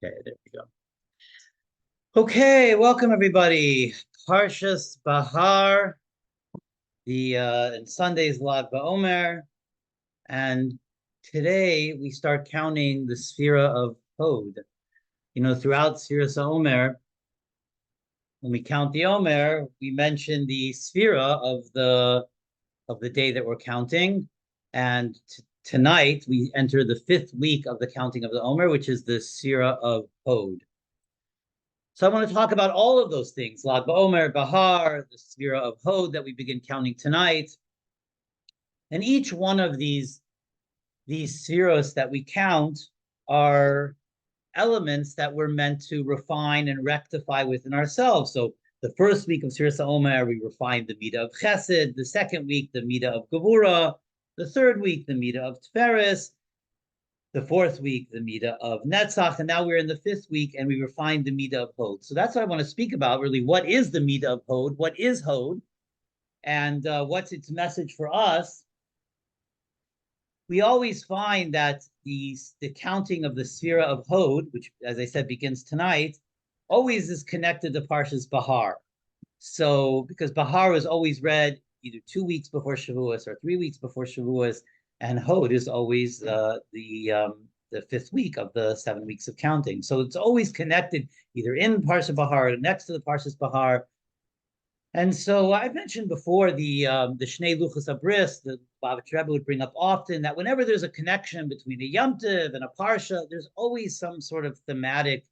Okay, there we go. Okay, welcome everybody. Parshas Behar, the and Sunday's Lag Ba'omer, and today we start counting the Sphira of Hod. Throughout Sphira Omer, when we count the Omer, we mention the Sphira of the day that we're counting, and tonight we enter the fifth week of the counting of the Omer, which is the Sphira of Hod. So I want to talk about all of those things: Lag Ba'omer, Behar, the Sphira of Hod that we begin counting tonight, and each one of these spheros that we count are elements that we're meant to refine and rectify within ourselves. So the first week of Sphira Omer, we refine the Midah of Chesed. The second week, the Midah of Gevura. The third week, the Midah of Tiferes. The fourth week, the Midah of Netzach, and now we're in the fifth week, and we refined the Midah of Hod. So that's what I want to speak about, really. What is the Midah of Hod? What is Hod? And what's its message for us? We always find that the counting of the Sphira of Hod, which, as I said, begins tonight, always is connected to Parshas Behar. So, because Behar is always read either 2 weeks before Shavuos or 3 weeks before Shavuos, and Hod is always the fifth week of the 7 weeks of counting. So it's always connected either in Parsha Behar or next to the Parshas Behar. And so I mentioned before the Shnei Luchos Abris, the Rebbe would bring up often, that whenever there's a connection between a Yom Tov and a Parsha, there's always some sort of thematic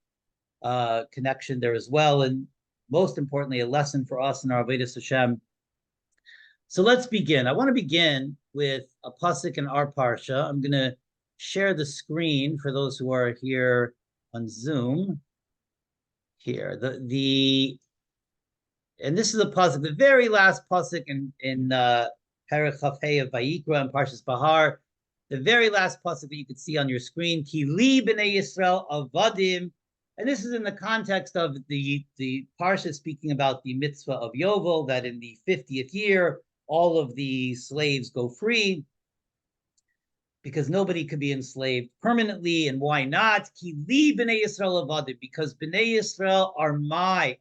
connection there as well. And most importantly, a lesson for us in our Avodas Hashem. So let's begin. I want to begin with a pasuk in our parsha. I'm going to share the screen for those who are here on Zoom. Here, and this is a pasuk, the very last pasuk in Perek Chafei of Vayikra and Parshas Behar. The very last pasuk that you could see on your screen, Ki li b'nei Yisrael avadim. And this is in the context of the parsha speaking about the mitzvah of Yovel, that in the 50th year, all of the slaves go free because nobody could be enslaved permanently. And why not? Ki li b'nei Yisrael avadim, because b'nei Yisrael are my,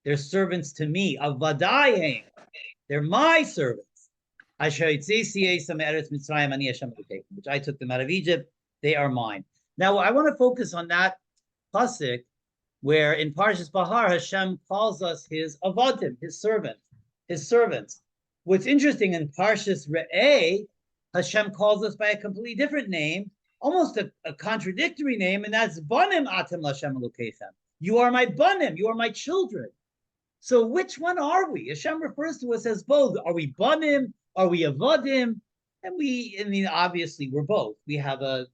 they're servants to me. Avadayim, they're my servants. Which I took them out of Egypt. They are mine. Now I want to focus on that pasuk where in Parshas Behar Hashem calls us his avadim, his servants. What's interesting, in Parshas Re'eh, Hashem calls us by a completely different name, almost a contradictory name, and that's Banim Atem Lashem Elokeichem. You are my banim, you are my children. So which one are we? Hashem refers to us as both. Are we banim? Are we avadim? And obviously we're both. We have a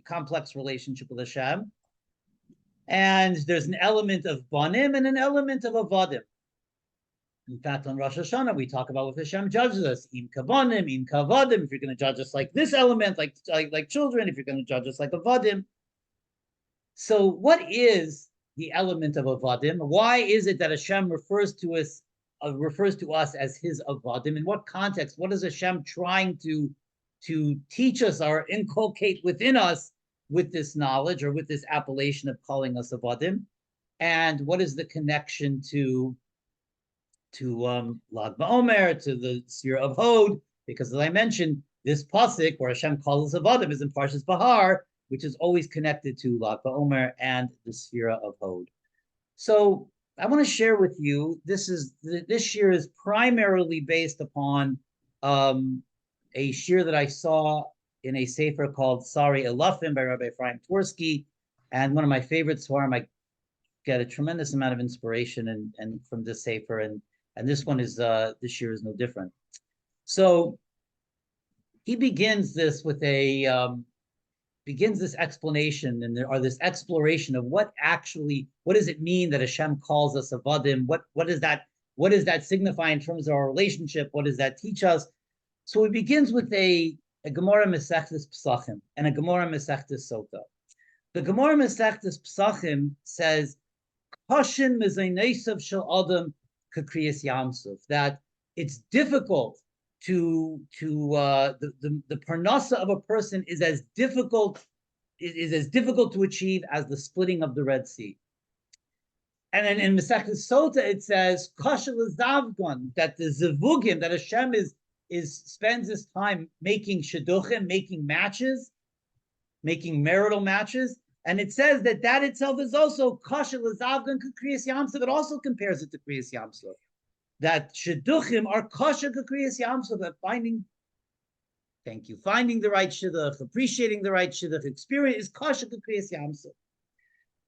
complex relationship with Hashem, and there's an element of banim and an element of avadim. In fact, on Rosh Hashanah, we talk about what Hashem judges us. Im kavanim, im kavadim. If you're going to judge us like this element, like children, if you're going to judge us like avadim. So what is the element of avadim? Why is it that Hashem refers to us as his avadim? In what context? What is Hashem trying to teach us or inculcate within us with this knowledge or with this appellation of calling us avadim? And what is the connection to Lag Ba'omer, to the Sphira of Hod? Because as I mentioned, this pasuk where Hashem calls us avadim is in Parshas Behar, which is always connected to Lag Ba'omer and the Sphira of Hod. So I want to share with you, this year is primarily based upon a shiur that I saw in a sefer called Sari Elafim by Rabbi Ephraim Tversky, and one of my favorite svarim. I get a tremendous amount of inspiration and from this sefer, and this one is this year is no different. So he begins this with this explanation and this exploration of what does it mean that Hashem calls us avadim? What does that signify in terms of our relationship? What does that teach us? So he begins with a Gemara Masechtas Pesachim and a Gemara Masechtas Sota. The Gemara Masechtas Pesachim says, "Kashin mezainesav shel adam kakriyas yamsuf," that it's difficult the parnasa of a person is as difficult is as difficult to achieve as the splitting of the Red Sea. And then in Masechet Sota it says Kashel Zavgon, that the zivugim, that Hashem spends his time making shidduchim, making matches, making marital matches. And it says that itself is also Kashel Zavgon Kriyas Yamsuf. It also compares it to Kriyas Yamsuf. That shidduchim are Kashel Kriyas Yamsuf, that finding the right shidduch, appreciating the right shidduch, experience is Kashel Kriyas Yamsuf.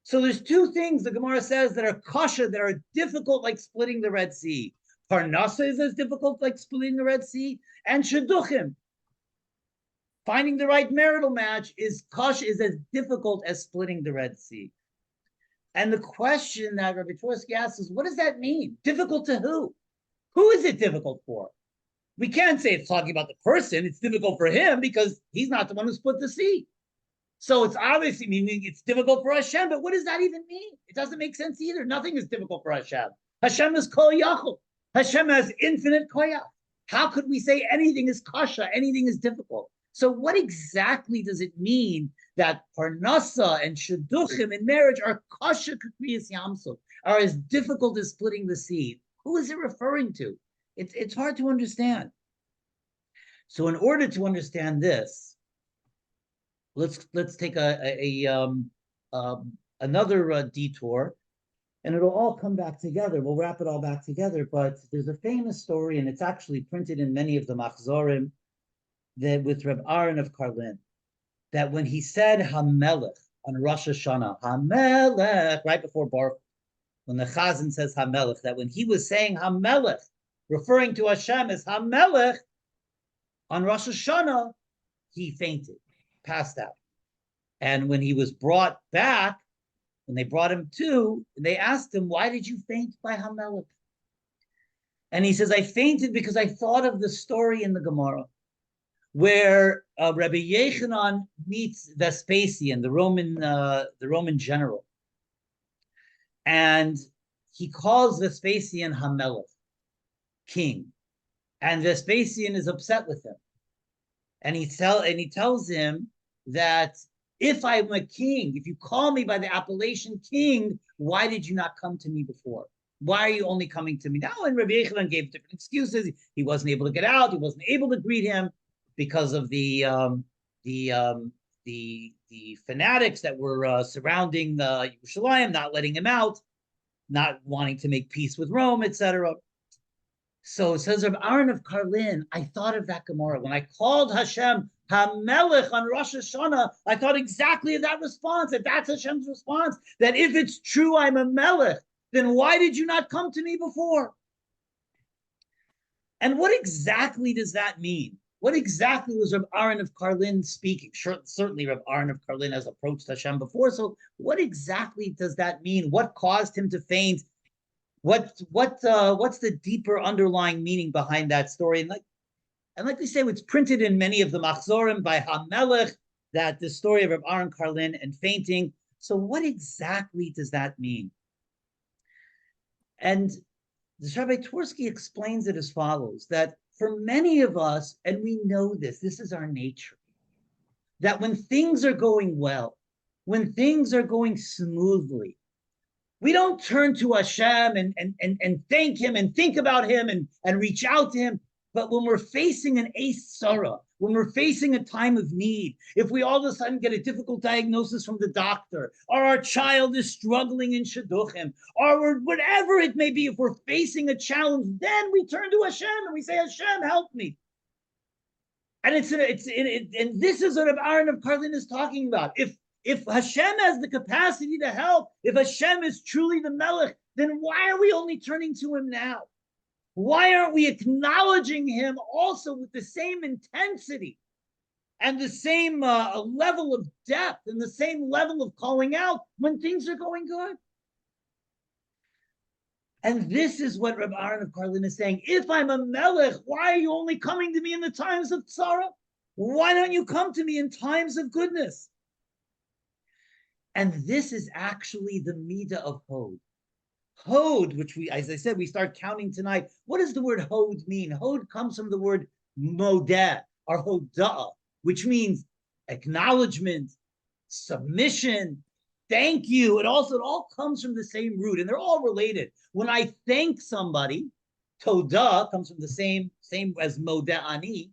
So there's two things the Gemara says that are kasha, that are difficult, like splitting the Red Sea. Parnasa is as difficult like splitting the Red Sea, and shidduchim, finding the right marital match, is kasha, is as difficult as splitting the Red Sea. And the question that Rabbi Tversky asks is, what does that mean? Difficult to who? Who is it difficult for? We can't say it's talking about the person. It's difficult for him because he's not the one who split the sea. So it's obviously meaning it's difficult for Hashem, but what does that even mean? It doesn't make sense either. Nothing is difficult for Hashem. Hashem is kol yachol. Hashem has infinite koyach. How could we say anything is kasha, anything is difficult? So what exactly does it mean that parnasa and shidduchim in marriage are kasha k'kriyas yamsuf, are as difficult as splitting the sea? Who is it referring to? It's hard to understand. So in order to understand this, let's take another detour, and it'll all come back together. We'll wrap it all back together. But there's a famous story, and it's actually printed in many of the machzorim, that with Reb Aaron of Karlin, that when he said Hamelech on Rosh Hashanah, Hamelech, right before Baruch, when the Chazan says Hamelech, that when he was saying Hamelech, referring to Hashem as Hamelech, on Rosh Hashanah, he fainted, passed out. And when he was brought back, when they brought him to, they asked him, why did you faint by Hamelech? And he says, I fainted because I thought of the story in the Gemara where Rabbi Yechanan meets Vespasian, the Roman general. And he calls Vespasian Hamelech, king. And Vespasian is upset with him. And he tells him that if I'm a king, if you call me by the appellation king, why did you not come to me before? Why are you only coming to me now? And Rabbi Yechanan gave different excuses. He wasn't able to get out. He wasn't able to greet him because of the fanatics that were surrounding Yerushalayim, not letting him out, not wanting to make peace with Rome, etc. So it says, Rabbi Aaron of Karlin, I thought of that Gemara. When I called Hashem Hamelech on Rosh Hashanah, I thought exactly of that response, that that's Hashem's response, that if it's true I'm a Melech, then why did you not come to me before? And what exactly does that mean? What exactly was Rabbi Aaron of Karlin speaking? Certainly Rabbi Aaron of Karlin has approached Hashem before, so what exactly does that mean? What caused him to faint? What's the deeper underlying meaning behind that story? And like we say, it's printed in many of the machzorim by Hamelech, that the story of Rabbi Aaron Karlin and fainting. So what exactly does that mean? And the Rabbi Tversky explains it as follows, that for many of us, and we know this is our nature, that when things are going well, when things are going smoothly, we don't turn to Hashem and thank him and think about him and reach out to him. But when we're facing an Sarah, when we're facing a time of need, if we all of a sudden get a difficult diagnosis from the doctor, or our child is struggling in shidduchim, or whatever it may be, if we're facing a challenge, then we turn to Hashem and we say, Hashem, help me. And and this is what Rabbi Aaron of Karlin is talking about. If Hashem has the capacity to help, if Hashem is truly the Melech, then why are we only turning to him now? Why aren't we acknowledging him also with the same intensity and the same level of depth and the same level of calling out when things are going good? And this is what Rabbi Aaron of Karlin is saying. If I'm a Melech, why are you only coming to me in the times of tzara? Why don't you come to me in times of goodness? And this is actually the midah of Hod. Hod, which we, as I said, we start counting tonight. What does the word Hod mean? Hod comes from the word modeh, or hoda'ah, which means acknowledgement, submission, thank you. It all comes from the same root, and they're all related. When I thank somebody, toda comes from the same as moda'ani.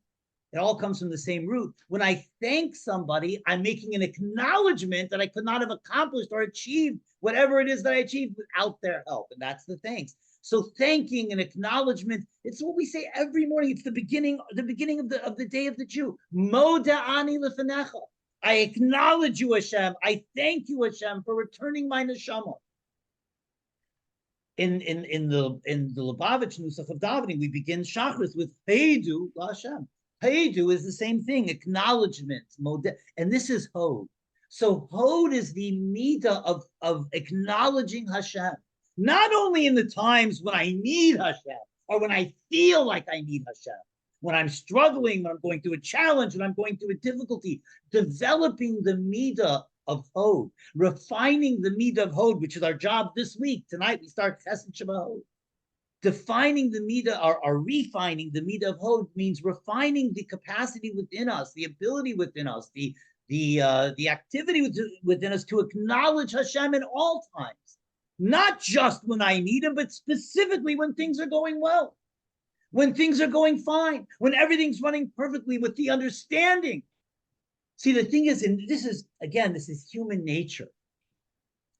It all comes from the same root. When I thank somebody, I'm making an acknowledgement that I could not have accomplished or achieved whatever it is that I achieved without their help. And that's the thanks. So thanking and acknowledgement, it's what we say every morning. It's the beginning of the day of the Jew. Moda'ani lefanecha. I acknowledge you, Hashem. I thank you, Hashem, for returning my neshama. In the Lubavitch Nusach of davening, we begin Shachris with Heidu Hashem. Heidu is the same thing, acknowledgement, and this is Hod. So Hod is the midah of acknowledging Hashem, not only in the times when I need Hashem or when I feel like I need Hashem, when I'm struggling, when I'm going through a challenge, when I'm going through a difficulty, developing the midah of Hod, refining the midah of Hod, which is our job this week. Tonight we start Chesed Shema Hod. Defining the midah or refining the midah of Hod means refining the capacity within us, the ability within us, the activity within us to acknowledge Hashem in all times, not just when I need Him, but specifically when things are going well, when things are going fine, when everything's running perfectly with the understanding. See, the thing is, and this is human nature,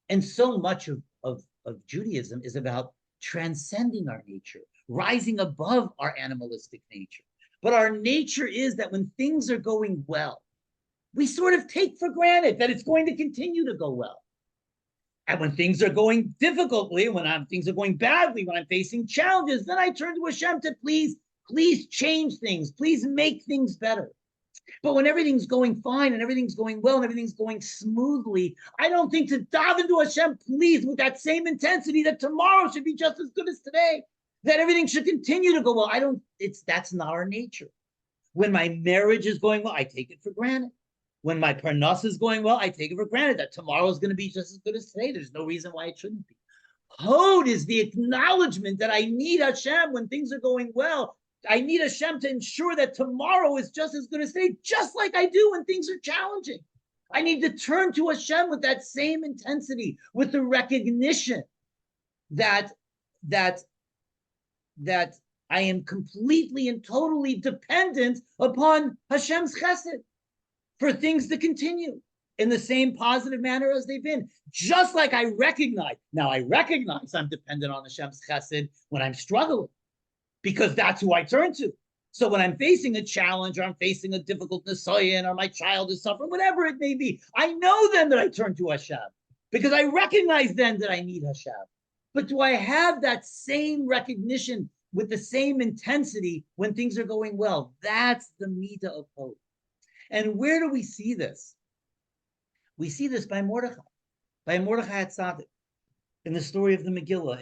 and so much of Judaism is about transcending our nature, rising above our animalistic nature. But our nature is that when things are going well, we sort of take for granted that it's going to continue to go well. And when things are going difficultly, things are going badly, when I'm facing challenges, then I turn to Hashem to please change things, please make things better. But when everything's going fine and everything's going well and everything's going smoothly, I don't think to daven to Hashem, please, with that same intensity that tomorrow should be just as good as today, that everything should continue to go well. That's not our nature. When my marriage is going well, I take it for granted. When my parnas is going well, I take it for granted that tomorrow is going to be just as good as today. There's no reason why it shouldn't be. Hod is the acknowledgement that I need Hashem when things are going well. I need Hashem to ensure that tomorrow is just as good as today, just like I do when things are challenging. I need to turn to Hashem with that same intensity, with the recognition that I am completely and totally dependent upon Hashem's chesed for things to continue in the same positive manner as they've been. Just like I recognize I'm dependent on Hashem's chesed when I'm struggling, because that's who I turn to. So when I'm facing a challenge or I'm facing a difficult nisayon or my child is suffering, whatever it may be, I know then that I turn to Hashem because I recognize then that I need Hashem. But do I have that same recognition with the same intensity when things are going well? That's the midah of hope. And where do we see this? We see this by Mordechai Tzaddik, in the story of the Megillah.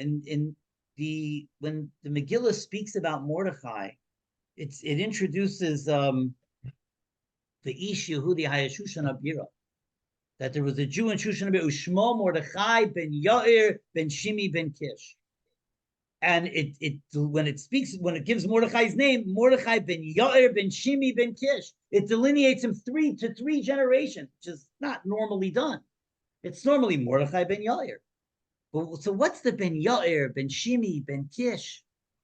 When the Megillah speaks about Mordechai, it introduces the Ish Yehudi Hayashushan Abira, that there was a Jew in Shushan Abira, Ushmo Mordechai ben Yair ben Shimi ben Kish. And when it gives Mordechai's name, Mordechai ben Yair ben Shimi ben Kish, it delineates him three generations, which is not normally done. It's normally Mordechai ben Yair. So what's the ben Yair, ben Shimi, ben Kish?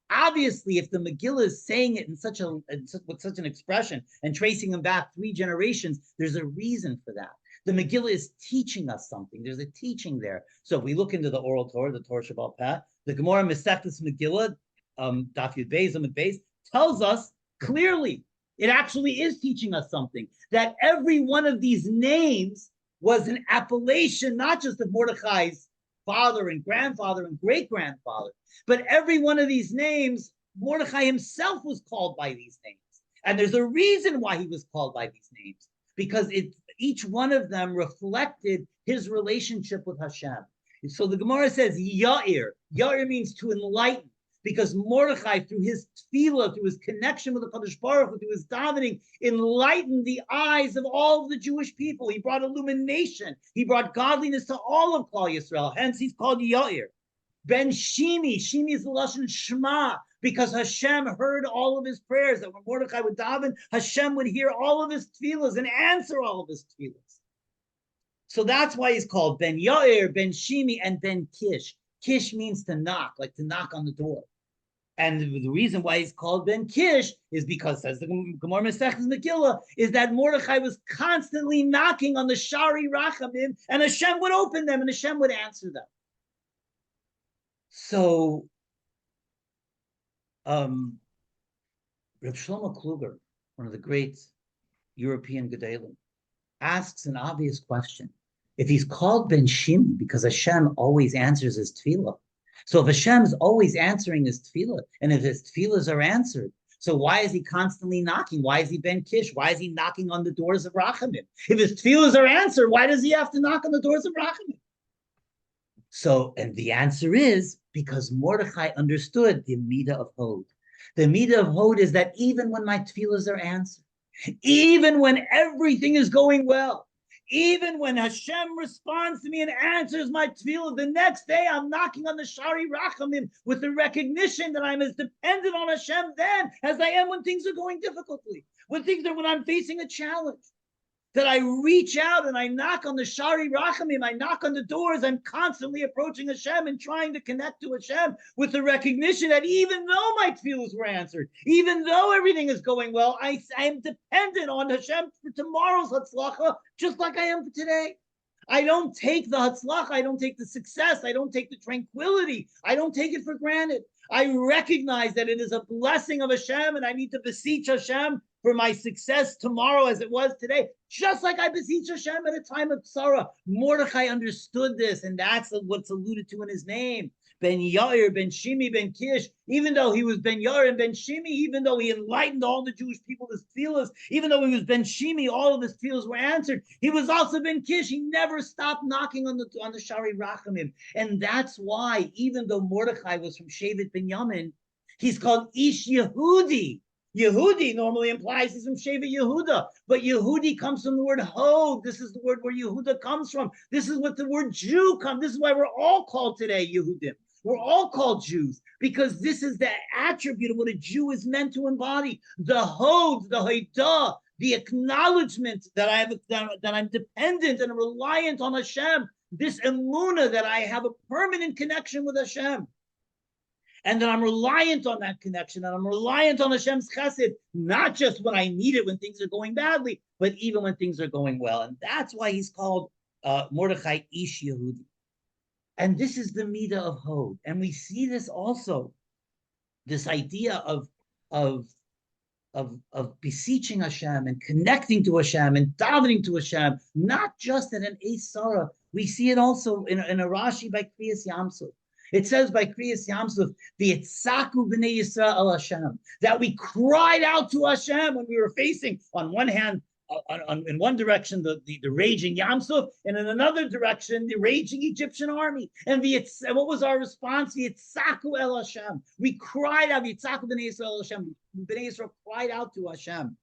Obviously, if the Megillah is saying it with such an expression and tracing them back 3 generations, there's a reason for that. The Megillah is teaching us something. There's a teaching there. So if we look into the oral Torah, the Torah Shabbat Peh, the Gemara Masechtas Megillah, Daf Yud Beis, Amud Beis, tells us clearly, it actually is teaching us something, that every one of these names was an appellation, not just of Mordechai's father and grandfather and great-grandfather, but every one of these names, Mordechai himself was called by these names. And there's a reason why he was called by these names, because each one of them reflected his relationship with Hashem. So the Gemara says, Yair. Yair means to enlighten, because Mordechai, through his tefillah, through his connection with the Kadosh Baruch Hu, through his davening, enlightened the eyes of all of the Jewish people. He brought illumination. He brought godliness to all of Klal Yisrael. Hence, he's called Yair. Ben Shimi. Shimi is the lashon Shema, because Hashem heard all of his prayers. That when Mordechai would daven, Hashem would hear all of his tefillahs and answer all of his tefillahs. So that's why he's called Ben Yair, Ben Shimi, and Ben Kish. Kish means to knock, like to knock on the door. And the reason why he's called Ben Kish is because, says the Gemara Masechtas Megillah, is that Mordechai was constantly knocking on the Shari Rachamim, and Hashem would open them, and Hashem would answer them. So, Reb Shlomo Kluger, one of the great European Gedalim, asks an obvious question. If he's called Ben Shimi because Hashem always answers his tefillah, so if Hashem's always answering his tefillah, and if his tefillahs are answered, so why is he constantly knocking? Why is he Ben Kish? Why is he knocking on the doors of Rachamim? If his tefillahs are answered, why does he have to knock on the doors of Rachamim? So, and the answer is because Mordechai understood the Midah of Hod. The Midah of Hod is that even when my tefillahs are answered, even when everything is going well, even when Hashem responds to me and answers my tefillah, the next day I'm knocking on the Shari Rachamim with the recognition that I'm as dependent on Hashem then as I am when things are going difficultly, when I'm facing a challenge. That I reach out and I knock on the Shari Rachamim, I knock on the doors, I'm constantly approaching Hashem and trying to connect to Hashem with the recognition that even though my tefillahs were answered, even though everything is going well, I am dependent on Hashem for tomorrow's Hatzlacha, just like I am for today. I don't take the Hatzlacha, I don't take the success, I don't take the tranquility, I don't take it for granted. I recognize that it is a blessing of Hashem and I need to beseech Hashem for my success tomorrow as it was today, just like I beseech Hashem at a time of sorrow. Mordechai understood this, and that's what's alluded to in his name. Ben Yair, Ben Shimi, Ben Kish, even though he was Ben Yair and Ben Shimi, even though he enlightened all the Jewish people with his tefillahs, even though he was Ben Shimi, all of his tefillahs were answered. He was also Ben Kish. He never stopped knocking on the Shari Rachamim. And that's why, even though Mordechai was from Shevet Binyamin, he's called Ish Yehudi. Yehudi normally implies he's from Shevet Yehuda, but Yehudi comes from the word Hod. This is the word where Yehuda comes from. This is what the word Jew comes. This is why we're all called today Yehudim. We're all called Jews because this is the attribute of what a Jew is meant to embody. The Hod, the Haidah, the acknowledgement that I'm dependent and reliant on Hashem. This emunah that I have a permanent connection with Hashem. And that I'm reliant on that connection, and I'm reliant on Hashem's chesed, not just when I need it, when things are going badly, but even when things are going well. And that's why he's called Mordechai Ish Yehudi. And this is the Midah of Hod. And we see this also, this idea of beseeching Hashem and connecting to Hashem and davening to Hashem, not just in an Eis Sarah. We see it also in a Rashi by Kriyas Yamsuf. It says by Kriyas Yamsuf, "V'yitzaku b'nei Yisrael al Hashem," that we cried out to Hashem when we were facing, on one hand, in one direction, the raging Yamsuf, and in another direction, the raging Egyptian army. And what was our response? V'yitzaku el Hashem. We cried out, "V'yitzaku b'nei Yisrael el Hashem." B'nei Yisrael cried out to Hashem.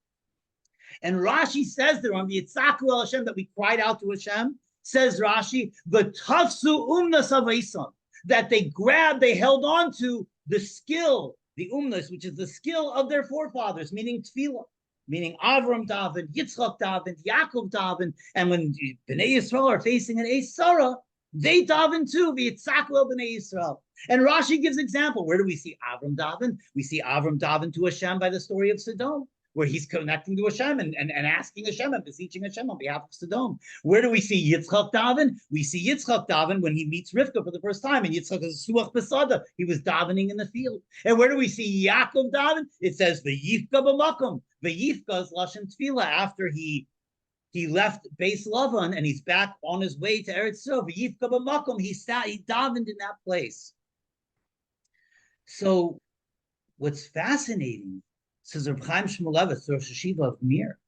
And Rashi says there on V'yitzaku el Hashem that we cried out to Hashem. Says Rashi, "V'tafsu umnas avaisan." That they held on to the skill, the umnus, which is the skill of their forefathers, meaning tefillah, meaning Avram daven, Yitzchak daven, Yaakov daven, and when Bnei Yisrael are facing an Eis Sarah, they daven too, v'yitzaku el Bnei Yisrael. And Rashi gives example. Where do we see Avram daven? We see Avram daven to Hashem by the story of Sodom, where he's connecting to Hashem and asking Hashem and beseeching Hashem on behalf of Sodom. Where do we see Yitzchak daven? We see Yitzchak daven when he meets Rivka for the first time, and Yitzchak is Suach Besada. He was davening in the field. And where do we see Yaakov daven? It says V'yifka b'makom. V'yifka is Lashon Tefillah after he left Beis Lavan and he's back on his way to Eretz Yisrael. V'yifka b'makom. He davened in that place. So what's fascinating, says Reb Chaim Shmulevitz, Rosh Hashiva of Mir,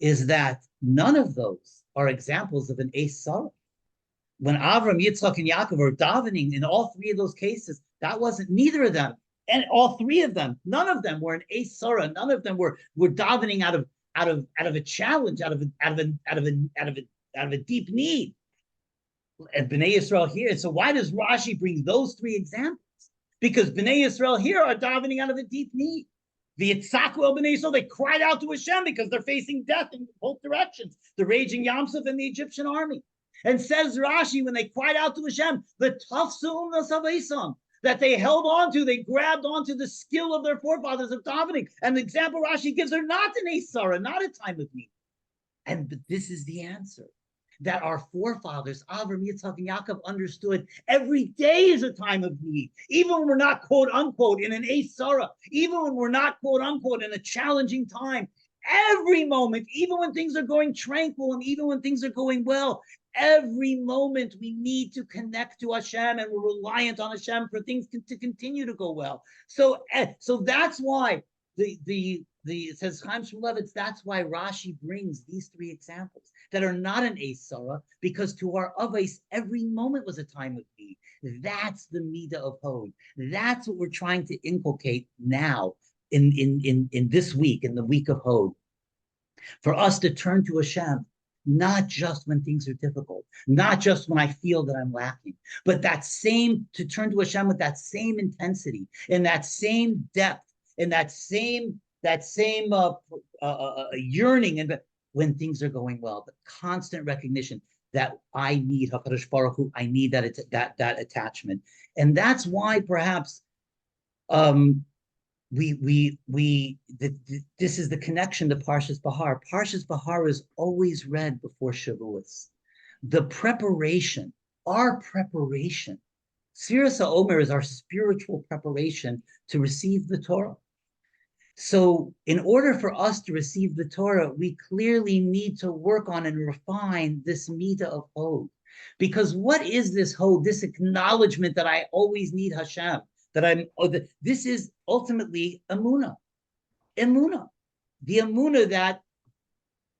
is that none of those are examples of an Eis Sarah. When Avram, Yitzchak, and Yaakov were davening in all three of those cases, that wasn't neither of them, and all three of them, none of them were an Eis Sarah. None of them were davening out of a challenge, out of a deep need. And Bnei Yisrael here. So why does Rashi bring those three examples? Because Bnei Yisrael here are davening out of a deep need. The Yitzaku el Bnei Yisrael, they cried out to Hashem because they're facing death in both directions, the raging Yamsuf and the Egyptian army. And says Rashi, when they cried out to Hashem, the tafsu'um nasavesam, that they held on to, they grabbed onto the skill of their forefathers of davening. And the example Rashi gives are not an Asara, not a time of need. And this is the answer. That our forefathers, Avraham, Yitzchak, and Yaakov, understood every day is a time of need. Even when we're not, quote unquote, in an Asara, even when we're not, quote unquote, in a challenging time, every moment, even when things are going tranquil and even when things are going well, every moment we need to connect to Hashem, and we're reliant on Hashem for things to continue to go well. So that's why it says Chaim Shmulevitz, that's why Rashi brings these three examples that are not an Asara, because to our Avos, every moment was a time of need. That's the Midah of Hod. That's what we're trying to inculcate now in this week, in the week of Hod. For us to turn to Hashem, not just when things are difficult, not just when I feel that I'm lacking, but to turn to Hashem with that same intensity, in that same depth, in that same yearning, and when things are going well, the constant recognition that I need HaKadosh Baruch Hu, I need that attachment, and that's why perhaps this is the connection to Parshas Behar. Parshas Behar is always read before Shavuos. The preparation, our preparation, Sfiras HaOmer is our spiritual preparation to receive the Torah. So in order for us to receive the Torah, we clearly need to work on and refine this Midah of Hod. Because what is this Hod, this acknowledgement that I always need Hashem, this is ultimately Emunah. The Emunah that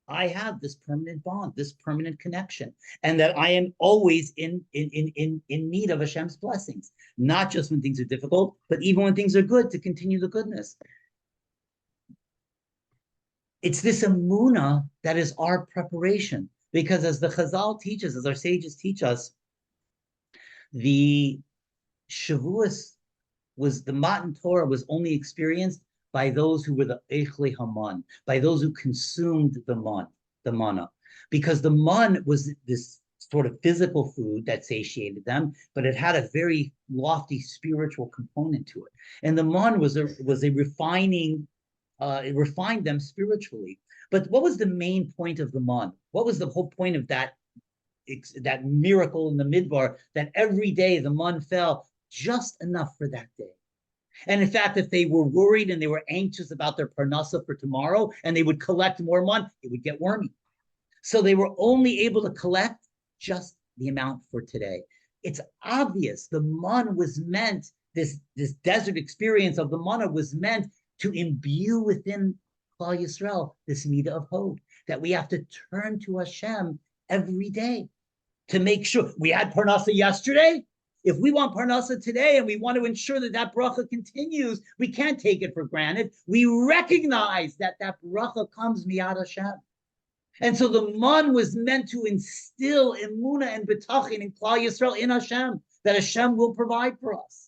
I have this permanent bond, this permanent connection, and that I am always in need of Hashem's blessings, not just when things are difficult, but even when things are good, to continue the goodness. It's this Emunah that is our preparation, because as the Chazal teaches, as our sages teach us, the Shavuos the Matan Torah was only experienced by those who were the Echle Haman, by those who consumed the manna, because the man was this sort of physical food that satiated them, but it had a very lofty spiritual component to it. And the man was a refining. It refined them spiritually. But what was the main point of the man? What was the whole point of that miracle in the Midbar, that every day the man fell just enough for that day? And in fact, if they were worried and they were anxious about their parnasa for tomorrow, and they would collect more man, it would get wormy. So they were only able to collect just the amount for today. It's obvious the man was meant, this desert experience of the manna was meant to imbue within Klal Yisrael this Midah of Hod, that we have to turn to Hashem every day to make sure. We had Parnasa yesterday. If we want Parnasa today and we want to ensure that bracha continues, we can't take it for granted. We recognize that bracha comes miyad Hashem. And so the man was meant to instill emunah and betachin in Klal Yisrael, in Hashem, that Hashem will provide for us.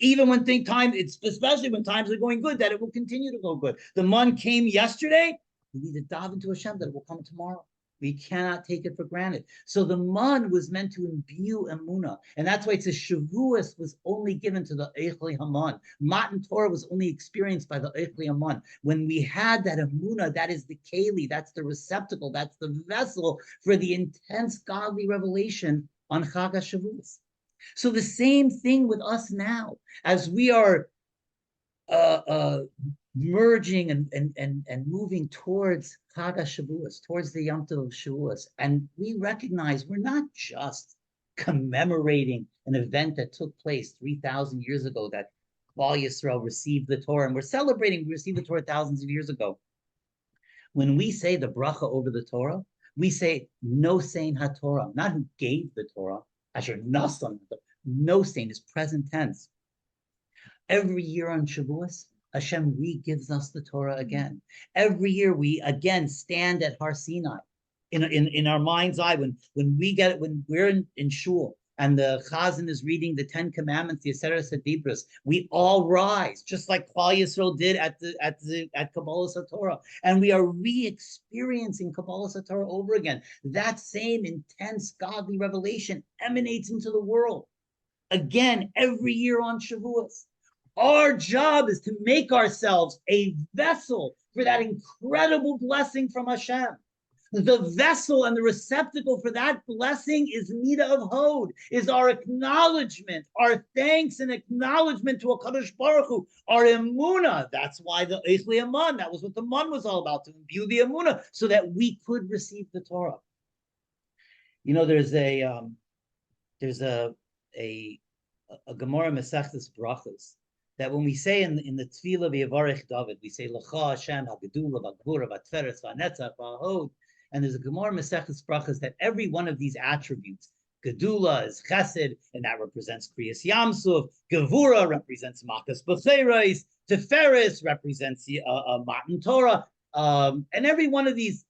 Even when especially when times are going good, that it will continue to go good. The man came yesterday. We need to dive into Hashem that it will come tomorrow. We cannot take it for granted. So the man was meant to imbue emunah, and that's why it says Shavuos was only given to the Echle Haman. Matan Torah was only experienced by the Echle Haman. When we had that emunah, that is the keli, that's the receptacle, that's the vessel for the intense godly revelation on Chag HaShavuos. So the same thing with us now, as we are merging and moving towards Chag HaShavuos, towards the Yom Tov of Shavuos, and we recognize we're not just commemorating an event that took place 3,000 years ago, that Klal Yisrael received the Torah, and we're celebrating we received the Torah thousands of years ago. When we say the bracha over the Torah, we say no sein HaTorah, not who gave the Torah. Asher nasan, no sein is present tense. Every year on Shavuos, Hashem re-gives us the Torah again. Every year we again stand at Har Sinai in our mind's eye when we're in shul, and the Chazan is reading the Ten Commandments, the Aseret Hadibros, we all rise, just like Klal Yisrael did at Kabbalah Torah, and we are re-experiencing Kabbalah Torah over again. That same intense godly revelation emanates into the world again every year on Shavuos. Our job is to make ourselves a vessel for that incredible blessing from Hashem. The vessel and the receptacle for that blessing is Midah of Hod, is our acknowledgement, our thanks and acknowledgement to HaKadosh Baruch Hu, our emunah. That's why the Eichli Aman, that was what the man was all about, to imbue the emunah, so that we could receive the Torah. You know, there's a Gemara Masechtas Brachos that when we say in the Tefillah V'Yavarech David, we say L'cha Hashem HaGedula V'Gvura V'Tferes V'Netzach V'Hod, and there's a Gemara Masechtas Brachos that every one of these attributes, Gedula is Chesed, and that represents Kriyas Yamsuf. Gevura represents Makas B'Cheres. Teferes represents Matan Torah. And every one of these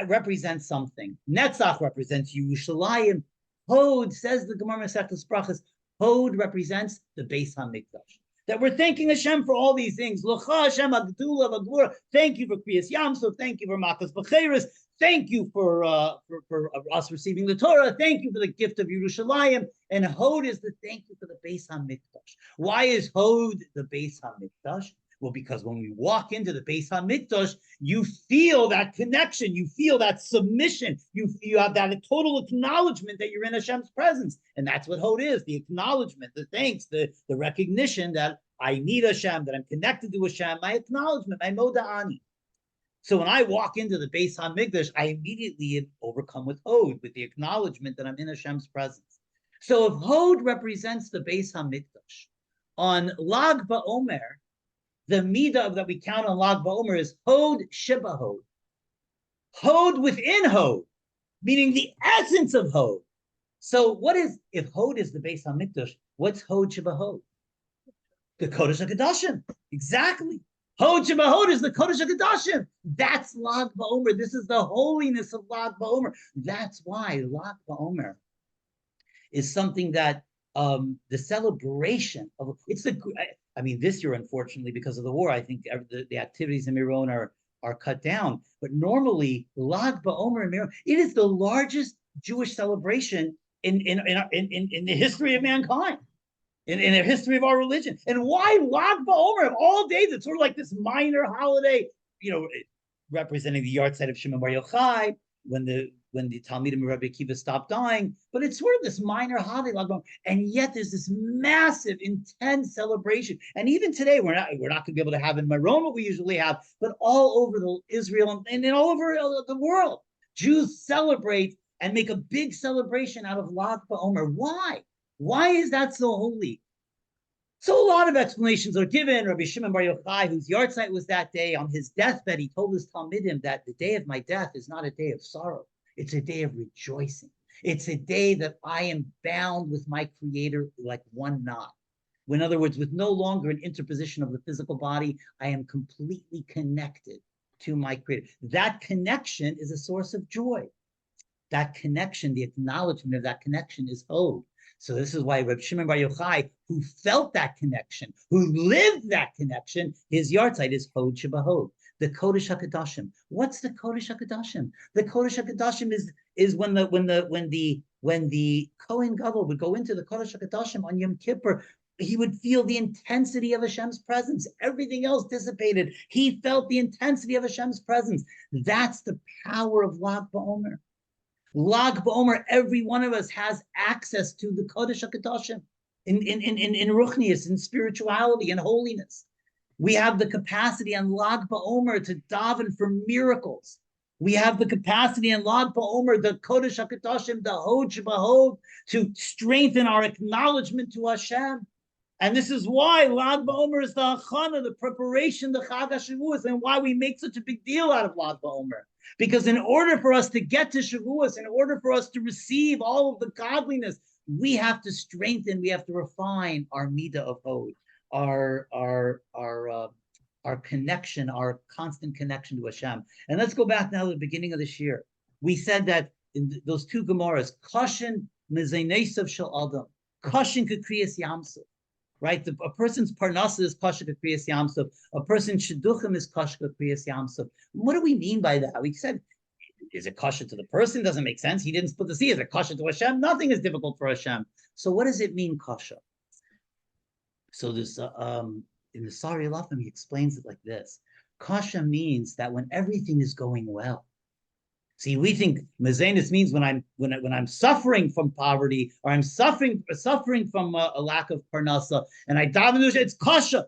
represents something. Netzach represents Yerushalayim. Hod, says the Gemara Masechtas Brachos, Hod represents the Beis HaMikdash. That we're thanking Hashem for all these things. L'cha Hashem HaGedula V'Gvura. Thank you for Kriyas Yamsuf. Thank you for Makas B'Cheres. Thank you for us receiving the Torah. Thank you for the gift of Yerushalayim. And Hod is the thank you for the Beis HaMikdash. Why is Hod the Beis HaMikdash? Well, because when we walk into the Beis HaMikdash, you feel that connection, you feel that submission, you have that total acknowledgement that you're in Hashem's presence. And that's what Hod is, the acknowledgement, the thanks, the recognition that I need Hashem, that I'm connected to Hashem, my acknowledgement, my moda'ani. So when I walk into the Beis HaMikdash, I immediately am overcome with Hod, with the acknowledgement that I'm in Hashem's presence. So if Hod represents the Beis HaMikdash, on Lag Ba'omer, the midah that we count on Lag Ba'omer is Hod Sheba Hod. Hod within Hod, meaning the essence of Hod. So what is, if Hod is the Beis HaMikdash, what's Hod Sheba Hod? The Kodesh HaKadoshim. Exactly. Hod Sheba Hod is the Kodesh HaKadoshim. That's Lag Ba'omer. This is the holiness of Lag Ba'omer. That's why Lag Ba'omer is something that the celebration of, it's the, I mean, this year, unfortunately, because of the war, I think the activities in Miron are cut down. But normally, Lag Ba'omer in Miron, it is the largest Jewish celebration in the history of mankind, in the history of our religion. And why Lag Ba'omer of all days? It's sort of like this minor holiday, you know, representing the yahrzeit of Shimon Bar Yochai, when the Talmidim of Rabbi Akiva stopped dying, but it's sort of this minor holiday, and yet there's this massive, intense celebration. And even today, we're not going to be able to have in Meron what we usually have, but all over Israel and all over the world, Jews celebrate and make a big celebration out of Lag Ba'omer. Why? Why is that so holy? So a lot of explanations are given. Rabbi Shimon Bar Yochai, whose yahrzeit was that day, on his deathbed, he told his Talmidim that the day of my death is not a day of sorrow. It's a day of rejoicing. It's a day that I am bound with my Creator like one knot. In other words, with no longer an interposition of the physical body, I am completely connected to my Creator. That connection is a source of joy. That connection, the acknowledgement of that connection is Hod. So this is why Rabbi Shimon Bar Yochai, who felt that connection, who lived that connection, his yahrzeit is Hod Sheba Hod, the Kodesh HaKadoshim. What's the Kodesh HaKadoshim? The Kodesh HaKadoshim is when the Kohen Gadol would go into the Kodesh HaKadoshim on Yom Kippur, he would feel the intensity of Hashem's presence. Everything else dissipated. He felt the intensity of Hashem's presence. That's the power of Lag Ba'omer. Lag Ba'omer, every one of us has access to the Kodesh HaKadoshim in Ruchnius, in spirituality and holiness. We have the capacity on Lag Ba'omer to daven for miracles. We have the capacity in Lag Ba'omer, the Kodesh HaKadoshim, the Hod Sheba Hod, to strengthen our acknowledgement to Hashem. And this is why Lag Ba'omer is the achana, the preparation, the Chag HaShavuos, and why we make such a big deal out of Lag Ba'omer. Because in order for us to get to Shavuos, in order for us to receive all of the godliness, we have to strengthen, we have to refine our midah of Hod, our connection, our constant connection to Hashem. And let's go back now to the beginning of this year. We said that in those two Gemaras, Koshin Mezenesav shel adam. Kashin kriyas yamsuf. Right? A person's parnasa is kasha kriyas yamsuf. A person's shidduchim is kasha kriyas yamsuf. What do we mean by that? We said, is it kasha to the person? Doesn't make sense. He didn't split the sea. Is it kasha to Hashem? Nothing is difficult for Hashem. So what does it mean, kasha? So this in the Sari Lafim, he explains it like this. Kasha means that when everything is going well. See, we think mezenis means when I'm suffering from poverty, or I'm suffering from a lack of parnasa, and I daven, it's kasha.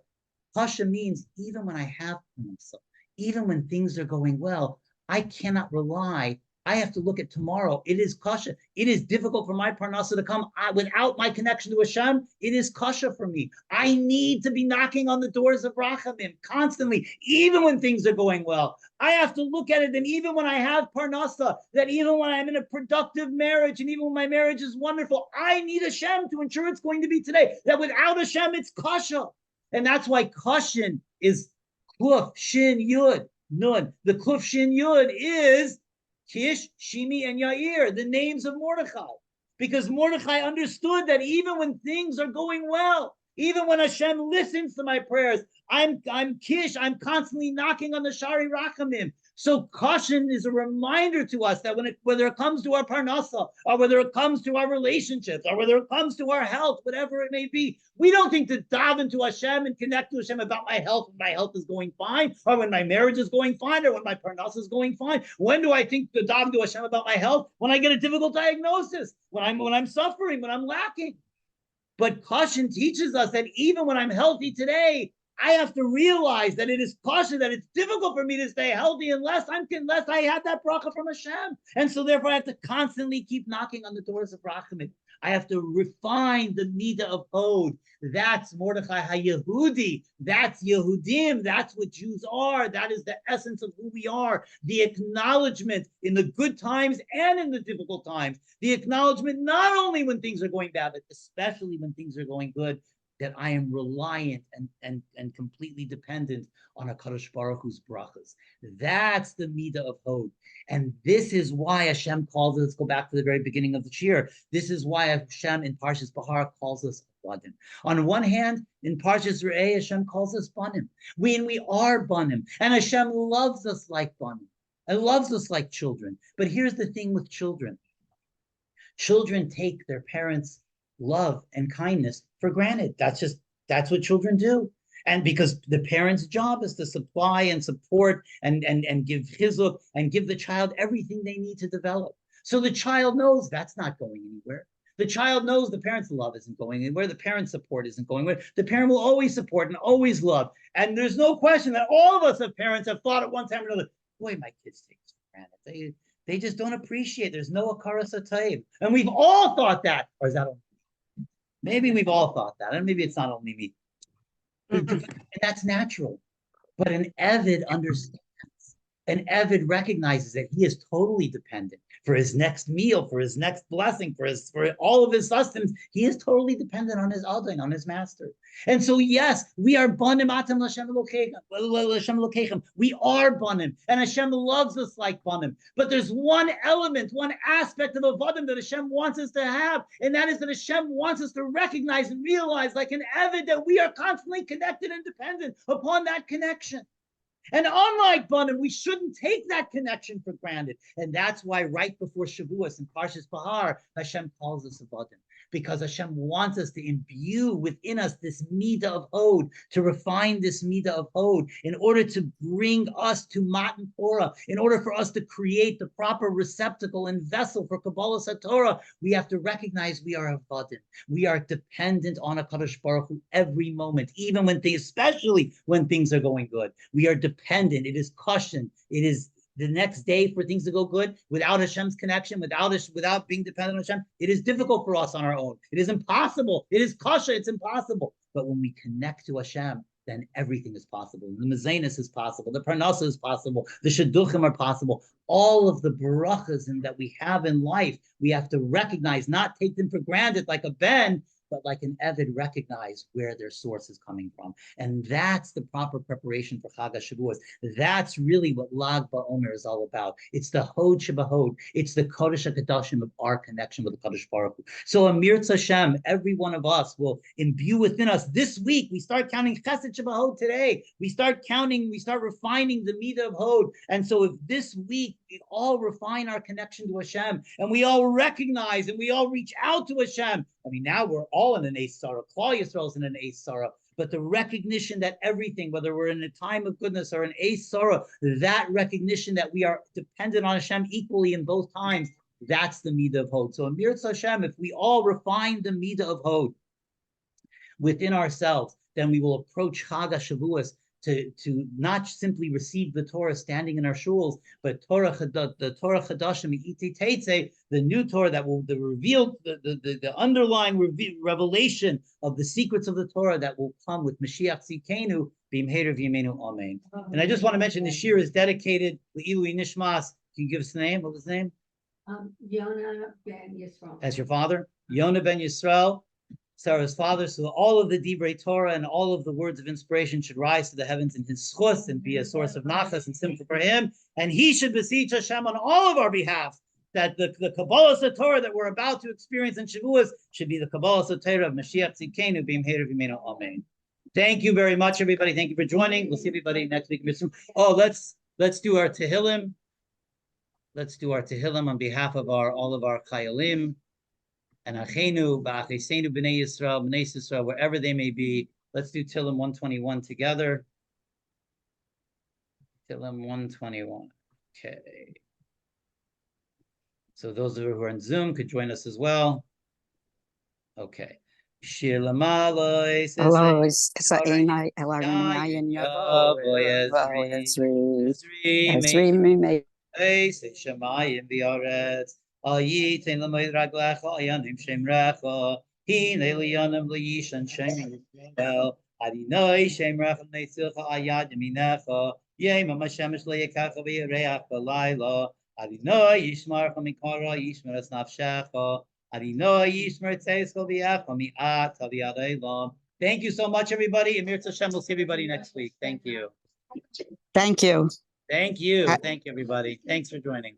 Kasha means even when I have parnasa, even when things are going well, I cannot rely. I have to look at tomorrow. It is kasha. It is difficult for my parnasa to come without my connection to Hashem. It is kasha for me. I need to be knocking on the doors of Rachamim constantly, even when things are going well. I have to look at it, and even when I have parnasa, that even when I'm in a productive marriage, and even when my marriage is wonderful, I need Hashem to ensure it's going to be today. That without Hashem, it's kasha. And that's why kashin is kluf, shin, yud, nun. The kluf, shin, yud is Kish, Shimi, and Yair, the names of Mordechai. Because Mordechai understood that even when things are going well, even when Hashem listens to my prayers, I'm Kish, I'm constantly knocking on the Shari Rachamim. So caution is a reminder to us that whether it comes to our parnasa, or whether it comes to our relationships, or whether it comes to our health, whatever it may be, we don't think to daven to Hashem and connect to Hashem about my health when my health is going fine, or when my marriage is going fine, or when my parnasa is going fine. When do I think to daven to Hashem about my health? When I get a difficult diagnosis, when I'm suffering, when I'm lacking. But caution teaches us that even when I'm healthy today, I have to realize that it is caution, that it's difficult for me to stay healthy unless I had that bracha from Hashem. And so therefore I have to constantly keep knocking on the doors of Rachamim. I have to refine the midah of Hod. That's Mordechai HaYehudi. That's Yehudim. That's what Jews are. That is the essence of who we are. The acknowledgement in the good times and in the difficult times. The acknowledgement not only when things are going bad, but especially when things are going good, that I am reliant and completely dependent on HaKadosh Baruch Hu's brachas. That's the midah of Hod. And this is why Hashem calls us, let's go back to the very beginning of the Shiur. This is why Hashem in Parshas Behar calls us banim. On one hand, in Parshas Re'eh, Hashem calls us banim. We are banim. And Hashem loves us like banim. And loves us like children. But here's the thing with children. Children take their parents' love and kindness for granted. That's what children do. And because the parent's job is to supply and support and give chizuk and give the child everything they need to develop. So the child knows that's not going anywhere. The child knows the parent's love isn't going anywhere. The parent's support isn't going anywhere. The parent will always support and always love. And there's no question that all of us as parents have thought at one time or another, boy, my kids take this for granted. They just don't appreciate. There's no akaras hatayv. And we've all thought that. Or is that only me? Maybe we've all thought that. And maybe it's not only me. And that's natural. But an Eved understands. An Eved recognizes that he is totally dependent for his next meal, for his next blessing, for all of his sustenance. He is totally dependent on his Adon, on his master. And so, yes, we are banim atam l'Hashem Elokeichem. We are banim, and Hashem loves us like banim. But there's one element, one aspect of avodim that Hashem wants us to have, and that is that Hashem wants us to recognize and realize, like an Eved, that we are constantly connected and dependent upon that connection. And unlike Banim, we shouldn't take that connection for granted. And that's why right before Shavuos in Parshas Behar, Hashem calls us a Banim. Because Hashem wants us to imbue within us this midah of Hod, to refine this midah of Hod, in order to bring us to Matan Torah, in order for us to create the proper receptacle and vessel for Kabbalah Satorah. We have to recognize we are a Badim. We are dependent on HaKadosh Baruch Hu every moment, even when things, especially when things are going good. We are dependent. It is caution. It is the next day for things to go good without Hashem's connection, without being dependent on Hashem. It is difficult for us on our own. It is impossible. It is kasha. It's impossible. But when we connect to Hashem, then everything is possible. The mezenis is possible. The parnasa is possible. The shidduchim are possible. All of the barachas that we have in life, we have to recognize, not take them for granted like a ben, but like an Eved recognize where their source is coming from. And that's the proper preparation for Chag HaShavuos. That's really what Lag Ba'omer is all about. It's the Hod Shebahod. It's the Kodesh HaKadoshim of our connection with the Kadosh Baruch Hu. So Amir Tzashem, every one of us will imbue within us. This week, we start counting Chesed Shebahod today. We start refining the Midah of Hod. And so if this week we all refine our connection to Hashem, and we all recognize and we all reach out to Hashem. I mean, now we're all in an Eis Sarah. Klal Yisrael's in an Eis Sarah. But the recognition that everything, whether we're in a time of goodness or an Eis Sarah, that recognition that we are dependent on Hashem equally in both times, that's the Midah of Hod. So Amir Hashem, if we all refine the Midah of Hod within ourselves, then we will approach Chag HaShavuos to not simply receive the Torah standing in our shuls, but the Torah Chadashim Iti Teitze, the new Torah that will reveal the underlying revelation of the secrets of the Torah that will come with Mashiach Tzidkenu B'Imheir V'Yimenu Amen. And I just want to mention the Shiur is dedicated to Ilui Nishmas. Can you give us the name? What was the name? Yonah ben Yisrael. As your father, Yonah ben Yisrael, Sarah's father. So all of the Divrei Torah and all of the words of inspiration should rise to the heavens in his schus and be a source of nachas and simcha for him. And he should beseech Hashem on all of our behalf that the Kabbalah Torah that we're about to experience in Shavuos should be the Kabbalah Torah of Mashiach Tzidkenu B'Imheir V'Yimenu Amen. Thank you very much, everybody. Thank you for joining. We'll see everybody next week. Oh, let's do our Tehillim. Let's do our Tehillim on behalf of all of our Chayalim and Achenu, Ba'achesenu, B'nai Yisrael, wherever they may be. Let's do Tehillim 121 together. Tehillim 121. Okay. So those of you who are on Zoom could join us as well. Okay. Shir Lamaloi. Shamayim v'aretz. Ayitin l'moed raglecha ayanim shem recha. Hin eliyanim l'yishan shem recha. Adinoi shem recha netzilcha ayad yaminecha. Yema mashemesh le'yekacha v'yireach b'layla. Adinoi yishmarcha mikara yishmer es nafshecha. Adinoi yishmer tzeisko v'yecha mi'at aviyad eilam. Thank you so much, everybody. Amir Tzashem, we'll see everybody next week. Thank you. Thank you. Thank you. Thank you, everybody. Thanks for joining.